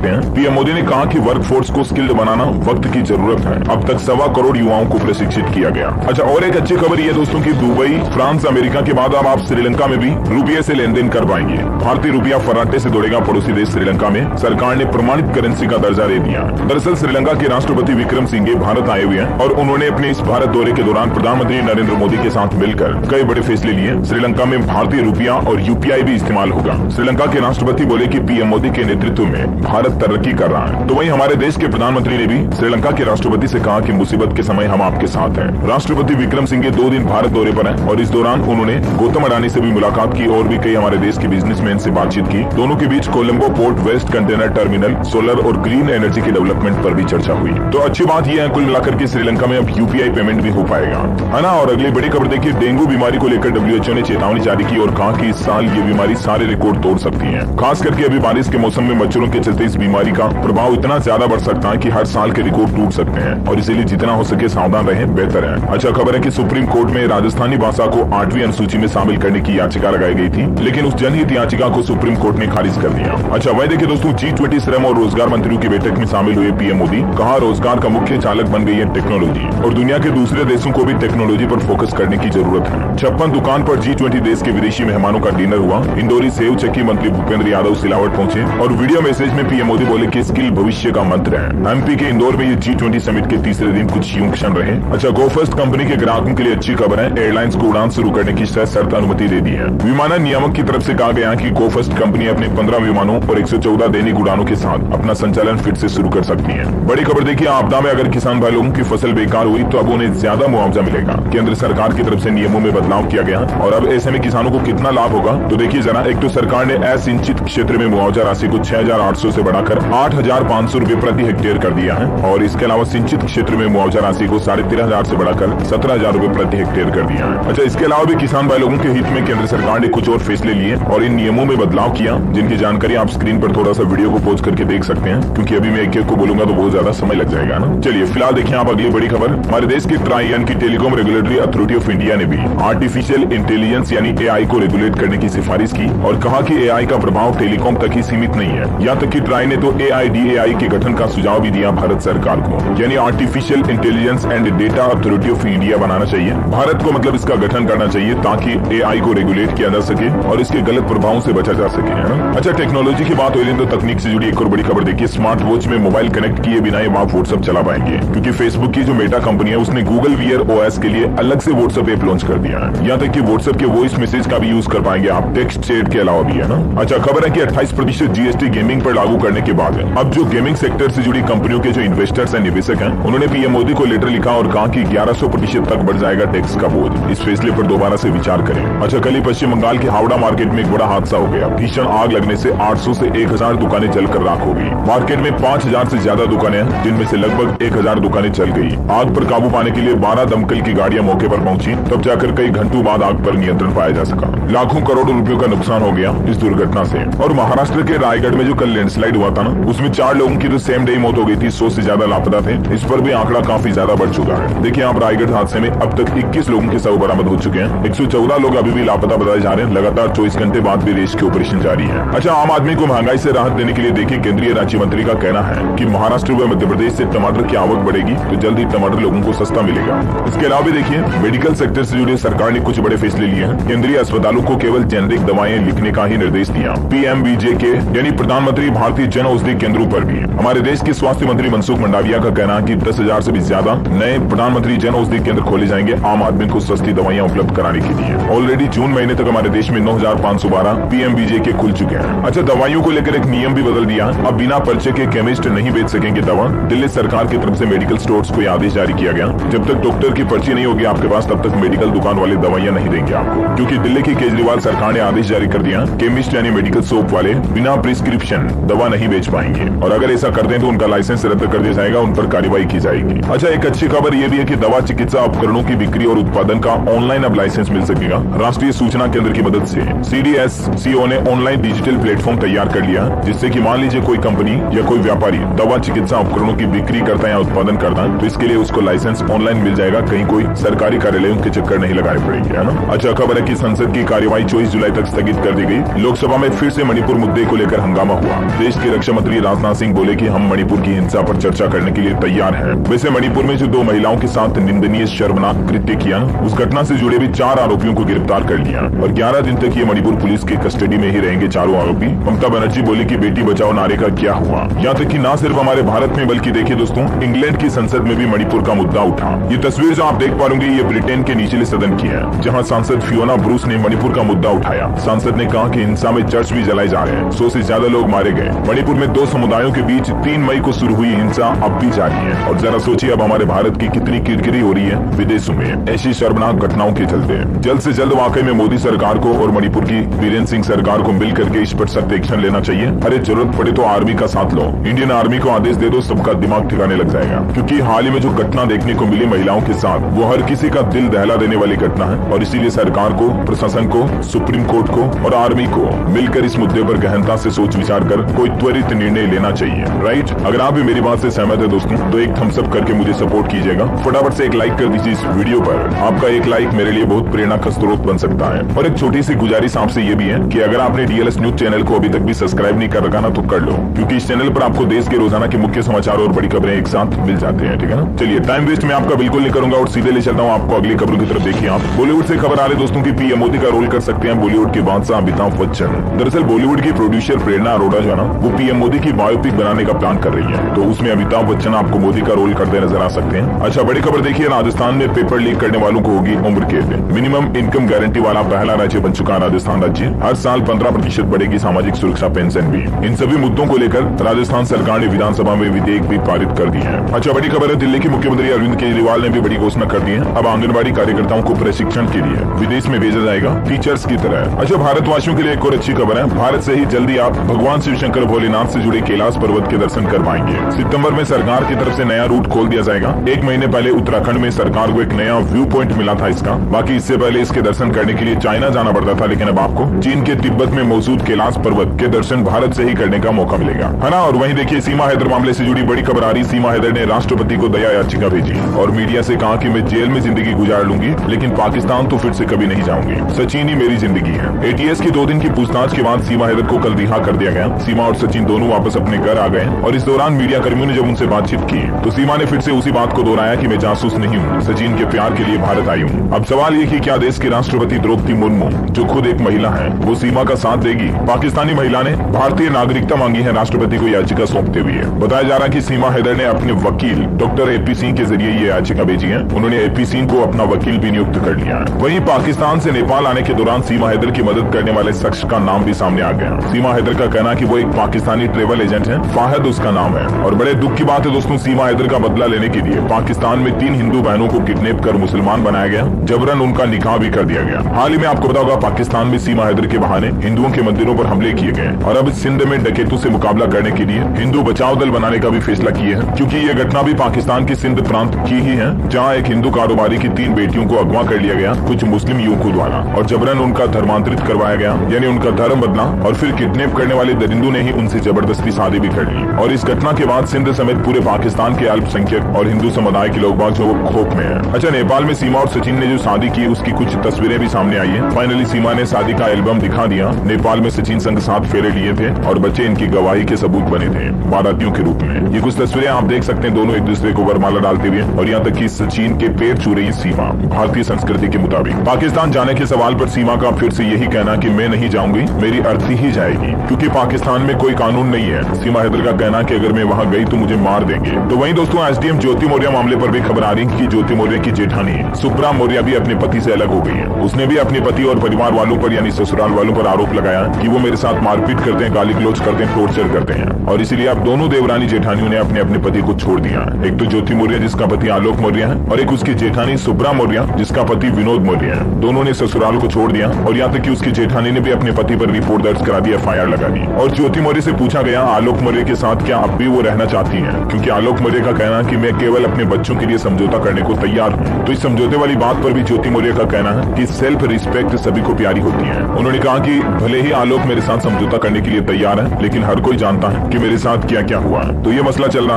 PM Modi ने कहा कि वर्कफोर्स को स्किल्ड बनाना वक्त की जरूरत है। अब तक 1.25 करोड़ युवाओं को प्रशिक्षित किया गया। अच्छा, और एक अच्छी खबर ये दोस्तों की दुबई, फ्रांस, अमेरिका के बाद अब आप श्रीलंका में भी रुपये से लेन देन कर पाएंगे। भारतीय रुपया फर्राटे से दौड़ेगा पड़ोसी देश श्रीलंका में। सरकार ने प्रमाणित करेंसी का दर्जा दे दिया। दरअसल श्रीलंका के राष्ट्रपति विक्रम सिंघे भारत आए हुए हैं और उन्होंने अपने इस भारत दौरे के दौरान प्रधानमंत्री नरेंद्र मोदी के साथ मिलकर कई बड़े फैसले लिए। श्रीलंका में भारतीय रुपया और यूपीआई भी इस्तेमाल होगा। श्रीलंका के राष्ट्रपति बोले कि पीएम मोदी के नेतृत्व में भारत तरक्की कर रहा है। तो वहीं हमारे देश के प्रधानमंत्री ने भी श्रीलंका के राष्ट्रपति से कहा कि मुसीबत के समय हम आपके साथ हैं। राष्ट्रपति विक्रम सिंघे 2 दिन भारत दौरे पर हैं और इस दौरान उन्होंने गौतम अडानी से भी मुलाकात की और भी कई हमारे देश के बिजनेसमैन से बातचीत की। दोनों के बीच Colombo port, west container terminal, solar और ग्रीन एनर्जी के डेवलपमेंट पर भी चर्चा हुई। तो अच्छी बात यह है कुल मिलाकर के श्रीलंका में अब यूपीआई पेमेंट भी हो पाएगा, है ना। और अगली बड़ी खबर देखिए, डेंगू बीमारी को लेकर डब्ल्यूएचओ ने चेतावनी जारी की और कहा कि इस साल ये बीमारी सारे रिकॉर्ड तोड़ सकती है। खास करके अभी बारिश के मौसम में मच्छरों के चलते इस बीमारी का प्रभाव इतना ज्यादा बढ़ सकता है कि हर साल के रिकॉर्ड टूट सकते हैं और इसीलिए जितना हो सके सावधान रहें, बेहतर है। अच्छा खबर है कि सुप्रीम कोर्ट में राजस्थानी भाषा को 8वीं अनुसूची में शामिल करने की याचिका लगाई गई थी, लेकिन उस जनहित याचिका को सुप्रीम कोर्ट ने खारिज कर दिया। अच्छा वही देखिए दोस्तों, G20 श्रम और रोजगार मंत्रियों की बैठक में शामिल हुए पीएम मोदी। कहा रोजगार का मुख्य चालक बन गई है टेक्नोलॉजी और दुनिया के दूसरे देशों को भी टेक्नोलॉजी पर फोकस करने की जरूरत है। 56 दुकान पर G20 देश के विदेशी मेहमानों का डिनर हुआ। इंदौरी सेव चक्की मंत्री भूपेंद्र यादव सिलावट पहुंचे और वीडियो मैसेज में पीएम मोदी बोले कि स्किल भविष्य का मंत्र है। एमपी के इंदौर में ये G20 समिट के तीसरे दिन कुछ यूं क्षण रहे। अच्छा गोफर्स्ट कंपनी के ग्राहकों के लिए अच्छी खबर है, एयरलाइंस को उड़ान शुरू करने की सशर्त अनुमति दे दी है। विमानन नियामक की तरफ से कहा गया कि गोफर्स्ट कंपनी अपने 15 विमानों और 114 दैनिक उड़ानों के साथ अपना संचालन फिर से शुरू कर सकती है। बड़ी खबर देखिए, आपदा में अगर किसान भाई लोगों की फसल बेकार हुई तो अब उन्हें ज्यादा मुआवजा मिलेगा। केंद्र सरकार की तरफ से नियमों में बदलाव किया गया और अब ऐसे में किसानों को कितना लाभ होगा तो देखिए जरा। एक तो सरकार ने असिंचित क्षेत्र में मुआवजा राशि को 6,800 से बढ़ाकर 8,500 रूपये प्रति हेक्टेयर कर दिया है और इसके अलावा सिंचित क्षेत्र में मुआवजा राशि को 13,500 से बढ़ाकर 17,000 रूपये प्रति हेक्टेयर कर दिया है। अच्छा इसके अलावा भी किसान भाई लोगों के हित में केंद्र सरकार ने कुछ और फैसले लिए और इन नियमों में बदलाव किया, जिनकी जानकारी आप स्क्रीन पर थोड़ा सा वीडियो को पॉज करके देख सकते हैं, क्योंकि अभी मैं एक को बोलूंगा तो बहुत ज्यादा समय लग जाएगा ना। चलिए फिलहाल देखिए आप अगली बड़ी खबर। हमारे देश की ट्राई यानी कि telecom regulatory authority of India ने भी आर्टिफिशियल इंटेलिजेंस यानी एआई को रेगुलेट करने की सिफारिश की और कहा कि एआई का प्रभाव टेलीकॉम तक ही सीमित नहीं है। यहाँ तक कि ट्राई ने तो एआईडीएआई के गठन का सुझाव भी दिया भारत सरकार को, यानी artificial intelligence and data authority of India बनाना चाहिए। भारत को मतलब इसका गठन करना चाहिए ताकि एआई को रेगुलेट किया जा सके और इसके गलत प्रभावों से बचा जा सके, है ना। अच्छा टेक्नोलॉजी की बात हो रही है तो तकनीक से जुड़ी एक और बड़ी खबर देखिए, स्मार्ट वॉच में मोबाइल कनेक्ट किए बिना आप व्हाट्सएप चला पाएंगे, क्योंकि फेसबुक की जो मेटा कंपनी है उसने गूगल वियर ओएस के लिए अलग से व्हाट्सएप ऐप लॉन्च कर दिया है। यहाँ तक कि व्हाट्सएप के वॉइस मैसेज का भी यूज कर पाएंगे आप, टेक्स्ट चैट के अलावा भी, है ना। अच्छा खबर है कि 28% जीएसटी गेमिंग पर लागू करने के बाद अब जो गेमिंग सेक्टर से जुड़ी कंपनियों के जो इन्वेस्टर्स हैं, निवेशक हैं, उन्होंने पीएम मोदी को लेटर लिखा और कहा कि 1100% तक बढ़ जाएगा टैक्स का बोझ। इस फैसले पर दोबारा से विचार करें। अच्छा कल ही पश्चिम बंगाल के हावड़ा मार्केट में एक बड़ा हादसा हो गया। भीषण आग लगने से 800 से 1000 दुकानें जलकर राख हो गई। मार्केट में 5000 से ज्यादा दुकानें हैं, जिनमें से लगभग 1000 दुकानें जल गई। आग पर काबू पाने के लिए 12 दमकल की गाड़ियां मौके पर पहुंची, तब जाकर कई घंटों बाद आग पर नियंत्रण पाया जा सका। लाखों करोड़ों रुपयों का नुकसान हो गया इस दुर्घटना से। और महाराष्ट्र के रायगढ़ में जो कल लैंडस्लाइड हुआ था ना, उसमें 4 लोगों की तो सेम डे मौत हो गई थी, 100 से ज्यादा लापता थे। इस पर भी आंकड़ा काफी ज्यादा बढ़ चुका है। देखिए आप रायगढ़ हादसे में अब तक 21 लोगों के शव बरामद हो चुके हैं। 114 लोग अभी भी लापता बताए जा रहे हैं। लगातार 24 घंटे बाद भी रेस्क्यू ऑपरेशन जारी है। अच्छा आम आदमी को महंगाई से राहत देने के लिए देखिए केंद्रीय राज्य मंत्री का कहना है कि महाराष्ट्र व मध्य प्रदेश से टमाटर की आवक बढ़ेगी तो जल्द ही टमाटर लोगों को सस्ता मिलेगा। इसके अलावा भी देखिए मेडिकल सेक्टर से जुड़े सरकार ने कुछ बड़े फैसले लिए हैं। केंद्रीय अस्पतालों को केवल जेनेरिक दवाएं लिखने का ही निर्देश दिया। पीएमबीजेके यानी प्रधानमंत्री भारतीय जन औषधि केंद्रों पर भी हमारे देश के स्वास्थ्य मंत्री मनसुख मंडाविया का कहना है कि 10,000 से भी ज्यादा नए प्रधानमंत्री जन औषधि केंद्र खोले जाएंगे आम आदमी को सस्ती दवाइयां उपलब्ध कराने के लिए। ऑलरेडी जून महीने तक हमारे देश में 9,512 पीएमबीजेके खुल चुके हैं। अच्छा दवाइयों को लेकर एक नियम भी बदल दिया। अब बिना पर्चे के केमिस्ट नहीं बेच सकेंगे दवा। दिल्ली सरकार की तरफ से मेडिकल स्टोर्स को आदेश जारी किया गया, जब तक डॉक्टर की पर्ची नहीं होगी आपके पास तब तक मेडिकल दुकान वाले दवाइयां नहीं देंगे आपको, क्योंकि दिल्ली की केजरीवाल सरकार ने आदेश जारी कर दिया केमिस्ट यानी मेडिकल शॉप वाले बिना प्रिस्क्रिप्शन दवा नहीं बेच पाएंगे और अगर ऐसा कर दें तो उनका लाइसेंस रद्द कर दिया जाएगा, उन पर कार्रवाई की जाएगी। अच्छा एक अच्छी खबर यह भी है कि दवा चिकित्सा उपकरणों की बिक्री और उत्पादन का ऑनलाइन अब लाइसेंस मिल सकेगा। राष्ट्रीय सूचना केंद्र की मदद से CDSCO ने ऑनलाइन डिजिटल प्लेटफॉर्म तैयार कर लिया, जिससे कि मान लीजिए कोई कंपनी या कोई व्यापारी दवा चिकित्सा उपकरणों की बिक्री करता है या उत्पादन करता है तो इसके लिए उसको लाइसेंस ऑनलाइन मिल जाएगा, कहीं कोई सरकारी कार्यालयों के चक्कर नहीं लगाने पड़ेंगे, है ना। अच्छा खबर है कि संसद की कार्यवाही 24 जुलाई तक स्थगित कर दी गई। लोकसभा में फिर से मणिपुर मुद्दे को लेकर हंगामा हुआ। देश के वहीं रक्षा मंत्री राजनाथ सिंह बोले कि हम मणिपुर की हिंसा पर चर्चा करने के लिए तैयार हैं। वैसे मणिपुर में जो 2 महिलाओं के साथ निंदनीय शर्मनाक कृत्य किया, उस घटना से जुड़े भी 4 आरोपियों को गिरफ्तार कर लिया और 11 दिन तक ये मणिपुर पुलिस की कस्टडी में ही रहेंगे चारों आरोपी। ममता बनर्जी बोली कि बेटी बचाओ नारे का क्या हुआ। यहाँ तक कि न सिर्फ हमारे भारत में बल्कि देखिए दोस्तों, इंग्लैंड की संसद में भी मणिपुर का मुद्दा उठा। ये तस्वीर जो आप देख पा रहे ये ब्रिटेन के निचले सदन की है, जहाँ सांसद फियोना ब्रूस ने मणिपुर का मुद्दा उठाया। सांसद ने कहा कि हिंसा में चर्च भी जलाए जा रहे हैं, 100 से ज्यादा लोग मारे गए। मणिपुर में 2 समुदायों के बीच 3 मई को शुरू हुई हिंसा अब भी जारी है और जरा सोचिए अब हमारे भारत की कितनी किरकिरी हो रही है विदेशों में ऐसी शर्मनाक घटनाओं के चलते। जल्द से जल्द वाकई में मोदी सरकार को और मणिपुर की बीरेन सिंह सरकार को मिल करके इस पर सख्त एक्शन लेना चाहिए। अरे जरूरत पड़े तो आर्मी का साथ लो, इंडियन आर्मी को आदेश दे दो, सबका दिमाग ठिकाने लग जाएगा। क्योंकि हाल ही में जो घटना देखने को मिली महिलाओं के साथ, वो हर किसी का दिल दहला देने वाली घटना है और इसीलिए सरकार को, प्रशासन को, सुप्रीम कोर्ट को और आर्मी को मिलकर इस मुद्दे पर गहनता से सोच विचार कर कोई त्वरित निर्णय लेना चाहिए। राइट, अगर आप भी मेरी बात से सहमत है दोस्तों तो एक थम्स अप करके मुझे सपोर्ट कीजिएगा। फटाफट से एक लाइक कर दीजिए इस वीडियो पर। आपका एक लाइक मेरे लिए बहुत प्रेरणा का स्रोत बन सकता है। और एक छोटी सी गुजारिश आपसे ये भी है कि अगर आपने डीएलएस न्यूज चैनल को अभी तक भी सब्सक्राइब नहीं कर रखा ना तो कर लो, क्योंकि इस चैनल पर आपको देश के रोजाना के मुख्य समाचार और बड़ी खबरें एक साथ मिल जाते हैं। ठीक है ना, चलिए टाइम वेस्ट मैं आपका बिल्कुल नहीं करूंगा और सीधे ले चलता हूँ आपको अगली खबरों की तरफ। देखिए आप बॉलीवुड से खबर आ रही दोस्तों की पीएम मोदी का रोल कर सकते हैं बॉलीवुड के बादशाह अमिताभ बच्चन। दरअसल बॉलीवुड की प्रोड्यूसर प्रेरणा अरोड़ा जो है ना, वो पीएम मोदी की बायोपिक बनाने का प्लान कर रही है, तो उसमें अमिताभ बच्चन आपको मोदी का रोल करते नजर आ सकते हैं। अच्छा, बड़ी खबर देखिए, राजस्थान में पेपर लीक करने वालों को होगी उम्र कैद। मिनिमम इनकम गारंटी वाला पहला राज्य बन चुका है राजस्थान राज्य। हर साल 15% बढ़ेगी सामाजिक सुरक्षा पेंशन भी। इन सभी मुद्दों को लेकर राजस्थान सरकार ने विधानसभा में विधेयक भी पारित कर दिए हैं। अच्छा, बड़ी खबर है, दिल्ली के मुख्यमंत्री अरविंद केजरीवाल ने भी बड़ी घोषणा कर दी है। अब आंगनबाड़ी कार्यकर्ताओं को प्रशिक्षण के लिए विदेश में भेजा जाएगा टीचर्स की तरह। अच्छा, भारतवासियों के लिए एक और अच्छी खबर है, भारत से ही जल्दी आप भगवान शिव शंकर भोलेनाथ से जुड़े कैलाश पर्वत के दर्शन कर पाएंगे। सितंबर में सरकार की तरफ से नया रूट खोल दिया जाएगा। 1 महीने पहले उत्तराखंड में सरकार को एक नया व्यू पॉइंट मिला था इसका। बाकी इससे पहले इसके दर्शन करने के लिए चाइना जाना पड़ता था, लेकिन अब आपको चीन के तिब्बत में मौजूद कैलाश पर्वत के दर्शन भारत से ही करने का मौका मिलेगा, है ना। और वहीं देखिए, सीमा हैदर मामले से जुड़ी बड़ी खबर आ रही। सीमा हैदर ने राष्ट्रपति को दया याचिका भेजी और मीडिया से कहा कि मैं जेल में जिंदगी गुजार लूंगी, लेकिन पाकिस्तान तो फिर से कभी नहीं जाऊंगी। सचिन ही मेरी जिंदगी है। एटीएस की 2 दिन की पूछताछ के बाद सीमा हैदर को कल रिहा कर दिया गया। सीमा और सचिन दोनों वापस अपने घर आ गए और इस दौरान मीडिया कर्मियों ने जब उनसे बातचीत की तो सीमा ने फिर से उसी बात को दोहराया कि मैं जासूस नहीं हूँ, सचिन के प्यार के लिए भारत आई हूँ। अब सवाल ये कि क्या देश की राष्ट्रपति द्रौपदी मुर्मू, जो खुद एक महिला है, वो सीमा का साथ देगी। पाकिस्तानी महिला ने भारतीय नागरिकता मांगी है राष्ट्रपति को याचिका सौंपते हुए। बताया जा रहा है कि सीमा हैदर ने अपने वकील डॉक्टर एपी सिंह के जरिए ये याचिका भेजी है। उन्होंने एपी सिंह को अपना वकील भी नियुक्त कर लिया है। वहीं पाकिस्तान से नेपाल आने के दौरान सीमा हैदर की मदद करने वाले शख्स का नाम भी सामने आ गया। सीमा हैदर का कहना कि वो एक पाकिस्तानी ट्रेवल एजेंट है, फाहद उसका नाम है। और बड़े दुख की बात है दोस्तों, सीमा हैदर का बदला लेने के लिए पाकिस्तान में 3 हिंदू बहनों को किडनैप कर मुसलमान बनाया गया, जबरन उनका निकाह भी कर दिया गया। हाल ही में आपको पता होगा पाकिस्तान में सीमा हैदर के बहाने हिंदुओं के मंदिरों पर हमले किए गए और अब सिंध में डकैतों से मुकाबला करने के लिए हिंदू बचाओ दल बनाने का भी फैसला किए हैं, क्योंकि ये घटना भी पाकिस्तान के सिंध प्रांत की ही है, जहाँ एक हिंदू कारोबारी की 3 बेटियों को अगवा कर लिया गया कुछ मुस्लिम युवकों द्वारा और जबरन उनका धर्मांतरित करवाया गया, यानी उनका धर्म बदला और फिर किडनैप करने वाले दरिंदों ने ही उनसे जबरदस्ती शादी भी कर ली। और इस घटना के बाद सिंध समेत पूरे पाकिस्तान के अल्पसंख्यक और हिंदू समुदाय के लोग बाग जो खौफ में है। अच्छा, नेपाल में सीमा और सचिन ने जो शादी की उसकी कुछ तस्वीरें भी सामने आई है। फाइनली सीमा ने शादी का एल्बम दिखा दिया। नेपाल में सचिन संग 7 फेरे लिए थे और बच्चे इनकी गवाही के सबूत बने थे बारातियों के रूप में। ये कुछ तस्वीरें आप देख सकते हैं, दोनों एक दूसरे को वरमाला डालते हुए और यहाँ तक कि सचिन के पैर छू रही सीमा। भारतीय संस्कृति के मुताबिक पाकिस्तान जाने के सवाल पर सीमा का फिर से यही कहना कि मैं नहीं जाऊंगी, मेरी अर्थी ही जाएगी, क्योंकि पाकिस्तान में कोई कानून नहीं है। सीमा हैदर का कहना कि अगर मैं वहाँ गई तो मुझे मार देंगे। तो वहीं दोस्तों, एसडीएम ज्योति मौर्य मामले पर भी खबर आ रही है कि ज्योति मौर्य की जेठानी सुप्रा मौर्य भी अपने पति से अलग हो गई है। उसने भी अपने पति और परिवार वालों पर यानी ससुराल वालों पर आरोप लगाया कि वो मेरे साथ मारपीट करते हैं, गाली गलौज करते हैं, टॉर्चर करते हैं और इसीलिए अब दोनों देवरानी जेठानियों ने अपने अपने पति को छोड़ दिया। एक तो ज्योति मौर्य जिसका पति आलोक मौर्य है और एक उसकी जेठानी सुप्रा मौर्य जिसका पति विनोद मौर्य है। दोनों ने ससुराल को छोड़ दिया और यहाँ तक कि उसकी जेठानी ने भी अपने पति पर रिपोर्ट दर्ज करा दी, एफआईआर लगा दी। और ज्योति मौर्य से पूछा गया आलोक मौर्य के साथ क्या अब भी वो रहना चाहती है, क्योंकि आलोक मौर्य का कहना कि मैं केवल अपने बच्चों के लिए समझौता करने को तैयार हूँ। तो इस समझौते वाली बात पर भी ज्योति मौर्य का कहना है कि सेल्फ रिस्पेक्ट सभी को प्यारी होती है। उन्होंने कहा कि भले ही आलोक मेरे साथ समझौता करने के लिए तैयार है, लेकिन हर कोई जानता है कि मेरे साथ क्या क्या हुआ है। तो ये मसला चल रहा